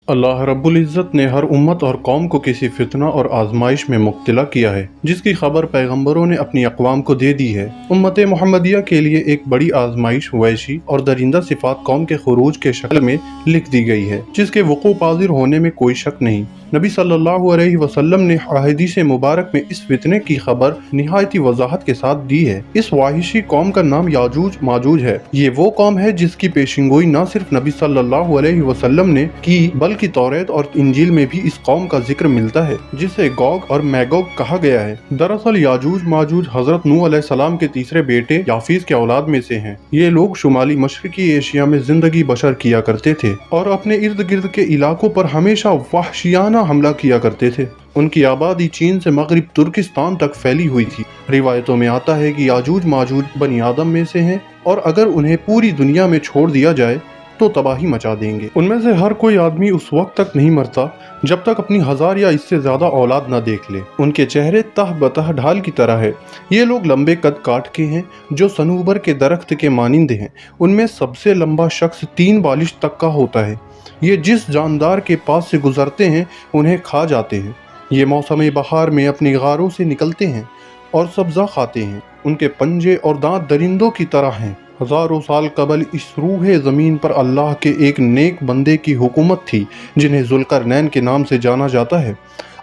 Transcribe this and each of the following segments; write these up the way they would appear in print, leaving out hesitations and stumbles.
اللہ رب العزت نے ہر امت اور قوم کو کسی فتنہ اور آزمائش میں مبتلا کیا ہے، جس کی خبر پیغمبروں نے اپنی اقوام کو دے دی ہے۔ امت محمدیہ کے لیے ایک بڑی آزمائش وحشی اور درندہ صفات قوم کے خروج کے شکل میں لکھ دی گئی ہے، جس کے وقوع پذیر ہونے میں کوئی شک نہیں۔ نبی صلی اللہ علیہ وسلم نے احادیث مبارک میں اس فتنے کی خبر نہایت وضاحت کے ساتھ دی ہے۔ اس وحشی قوم کا نام یاجوج ماجوج ہے۔ یہ وہ قوم ہے جس کی پیشنگوئی نہ صرف نبی صلی اللہ علیہ وسلم نے کی بلکہ توریت اور انجیل میں بھی اس قوم کا ذکر ملتا ہے، جسے گوگ اور میگوگ کہا گیا ہے۔ دراصل یاجوج ماجوج حضرت نوح علیہ السلام کے تیسرے بیٹے یافیس کے اولاد میں سے ہیں۔ یہ لوگ شمالی مشرقی ایشیا میں زندگی بسر کیا کرتے تھے اور اپنے ارد گرد کے علاقوں پر ہمیشہ وحشیانہ حملہ کیا کرتے تھے۔ ان کی آبادی چین سے مغرب ترکستان تک پھیلی ہوئی تھی۔ روایتوں میں آتا ہے کہ یاجوج ماجوج بنی آدم میں سے ہیں اور اگر انہیں پوری دنیا میں چھوڑ دیا جائے تو تباہی مچا دیں گے۔ ان میں سے ہر کوئی آدمی اس وقت تک نہیں مرتا جب تک اپنی 1000 یا اس سے زیادہ اولاد نہ دیکھ لے۔ ان کے چہرے تہ بتہ ڈھال کی طرح ہے۔ یہ لوگ لمبے قد کاٹ کے ہیں جو صنوبر کے درخت کے مانند ہیں۔ ان میں سب سے لمبا شخص 3 بالش تک کا ہوتا ہے۔ یہ جس جاندار کے پاس سے گزرتے ہیں انہیں کھا جاتے ہیں۔ یہ موسم بہار میں اپنی غاروں سے نکلتے ہیں اور سبزہ کھاتے ہیں۔ ان کے پنجے اور دانت درندوں کی طرح ہیں۔ ہزاروں سال قبل اس روح زمین پر اللہ کے ایک نیک بندے کی حکومت تھی جنہیں ذوالقرنین کے نام سے جانا جاتا ہے۔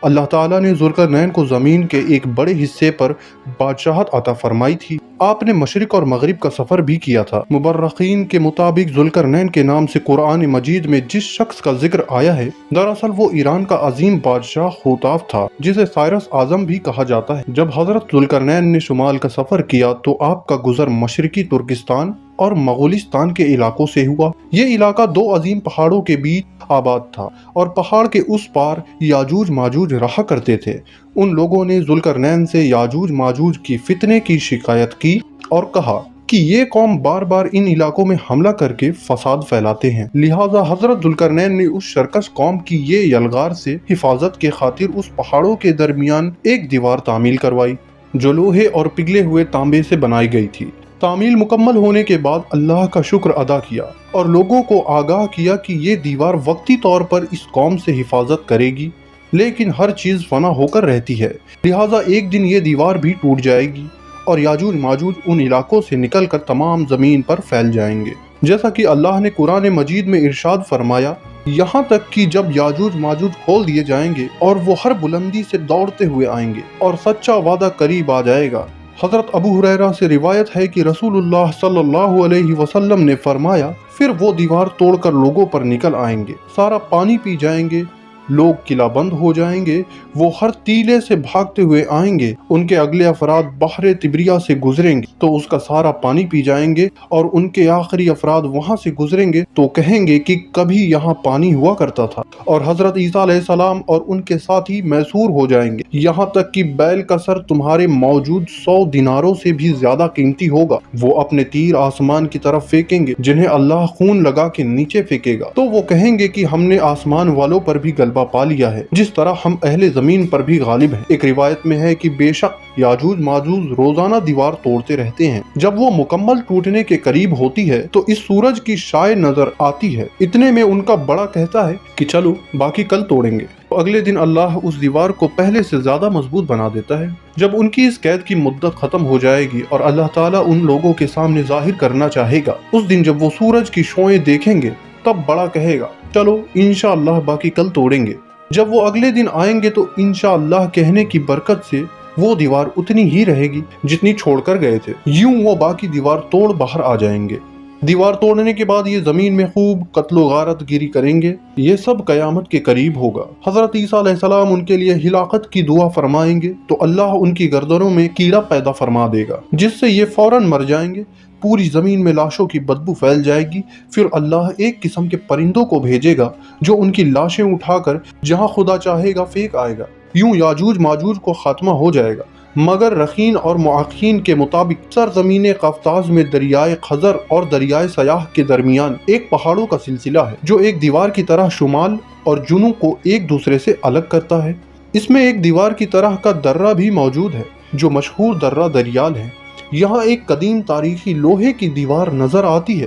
اللہ تعالیٰ نے ذوالقرنین کو زمین کے ایک بڑے حصے پر بادشاہت عطا فرمائی تھی۔ آپ نے مشرق اور مغرب کا سفر بھی کیا تھا۔ مبرخین کے مطابق ذوالقرنین کے نام سے قرآن مجید میں جس شخص کا ذکر آیا ہے دراصل وہ ایران کا عظیم بادشاہ خوتاف تھا، جسے سائرس اعظم بھی کہا جاتا ہے۔ جب حضرت ذوالقرنین نے شمال کا سفر کیا تو آپ کا گزر مشرقی ترکستان اور مغولستان کے علاقوں سے ہوا۔ یہ علاقہ 2 عظیم پہاڑوں کے بیچ آباد تھا اور پہاڑ کے اس پار یاجوج ماجوج رہا کرتے تھے۔ ان لوگوں نے ذوالقرنین سے یاجوج ماجوج کی فتنے کی شکایت کی اور کہا کہ یہ قوم بار بار ان علاقوں میں حملہ کر کے فساد پھیلاتے ہیں، لہٰذا حضرت ذوالقرنین نے اس شرکش قوم کی یہ یلغار سے حفاظت کے خاطر اس پہاڑوں کے درمیان ایک دیوار تعمیل کروائی جو لوہے اور پگھلے ہوئے تانبے سے بنائی گئی تھی۔ تعمیل مکمل ہونے کے بعد اللہ کا شکر ادا کیا اور لوگوں کو آگاہ کیا کہ یہ دیوار وقتی طور پر اس قوم سے حفاظت کرے گی، لیکن ہر چیز فنا ہو کر رہتی ہے، لہٰذا ایک دن یہ دیوار بھی ٹوٹ جائے گی اور یاجوج ماجوج ان علاقوں سے نکل کر تمام زمین پر پھیل جائیں گے، جیسا کہ اللہ نے قرآن مجید میں ارشاد فرمایا، یہاں تک کہ جب یاجوج ماجوج کھول دیے جائیں گے اور وہ ہر بلندی سے دوڑتے ہوئے آئیں گے اور سچا وعدہ قریب آ جائے گا۔ حضرت ابو ہریرہ سے روایت ہے کہ رسول اللہ صلی اللہ علیہ وسلم نے فرمایا، پھر وہ دیوار توڑ کر لوگوں پر نکل آئیں گے، سارا پانی پی جائیں گے، لوگ قلعہ بند ہو جائیں گے، وہ ہر ٹیلے سے بھاگتے ہوئے آئیں گے، ان کے اگلے افراد بحر تبریہ سے گزریں گے تو اس کا سارا پانی پی جائیں گے، اور ان کے آخری افراد وہاں سے گزریں گے تو کہیں گے کہ کبھی یہاں پانی ہوا کرتا تھا، اور حضرت عیسیٰ علیہ السلام اور ان کے ساتھی محصور ہو جائیں گے، یہاں تک کہ بیل کا سر تمہارے موجود 100 دیناروں سے بھی زیادہ قیمتی ہوگا۔ وہ اپنے تیر آسمان کی طرف پھینکیں گے جنہیں اللہ خون لگا کے نیچے پھینکے گا، تو وہ کہیں گے کہ ہم نے آسمان والوں پر بھی غلبہ پا لیا ہے جس طرح ہم اہل زمین پر بھی غالب ہیں۔ ایک روایت میں ہے کہ بے شک یاجوج ماجوج روزانہ دیوار توڑتے رہتے ہیں، جب وہ مکمل ٹوٹنے کے قریب ہوتی ہے تو اس سورج کی شعاع نظر آتی ہے، اتنے میں ان کا بڑا کہتا ہے کہ چلو باقی کل توڑیں گے۔ اگلے دن اللہ اس دیوار کو پہلے سے زیادہ مضبوط بنا دیتا ہے۔ جب ان کی اس قید کی مدت ختم ہو جائے گی اور اللہ تعالیٰ ان لوگوں کے سامنے ظاہر کرنا چاہے گا، اس دن جب وہ سورج کی شعاعیں دیکھیں گے تب بڑا کہے گا، چلو انشاءاللہ باقی کل توڑیں گے۔ جب وہ اگلے دن آئیں گے تو انشاءاللہ کہنے کی برکت سے وہ دیوار اتنی ہی رہے گی جتنی چھوڑ کر گئے تھے، یوں وہ باقی دیوار توڑ باہر آ جائیں گے۔ دیوار توڑنے کے بعد یہ زمین میں خوب قتل و غارت گیری کریں گے۔ یہ سب قیامت کے قریب ہوگا۔ حضرت عیسیٰ علیہ السلام ان کے لیے ہلاکت کی دعا فرمائیں گے تو اللہ ان کی گردنوں میں کیڑا پیدا فرما دے گا جس سے یہ فوراً مر جائیں گے۔ پوری زمین میں لاشوں کی بدبو پھیل جائے گی۔ پھر اللہ ایک قسم کے پرندوں کو بھیجے گا جو ان کی لاشیں اٹھا کر جہاں خدا چاہے گا پھینک آئے گا۔ یوں یاجوج ماجوج کو خاتمہ ہو جائے گا، مگر رخین اور معاقین کے مطابق سرزمین قفطاز میں دریائے خزر اور دریائے سیاح کے درمیان ایک پہاڑوں کا سلسلہ ہے جو ایک دیوار کی طرح شمال اور جنوب کو ایک دوسرے سے الگ کرتا ہے۔ اس میں ایک دیوار کی طرح کا درہ بھی موجود ہے جو مشہور درہ دریال ہے۔ یہاں ایک قدیم تاریخی لوہے کی دیوار نظر آتی ہے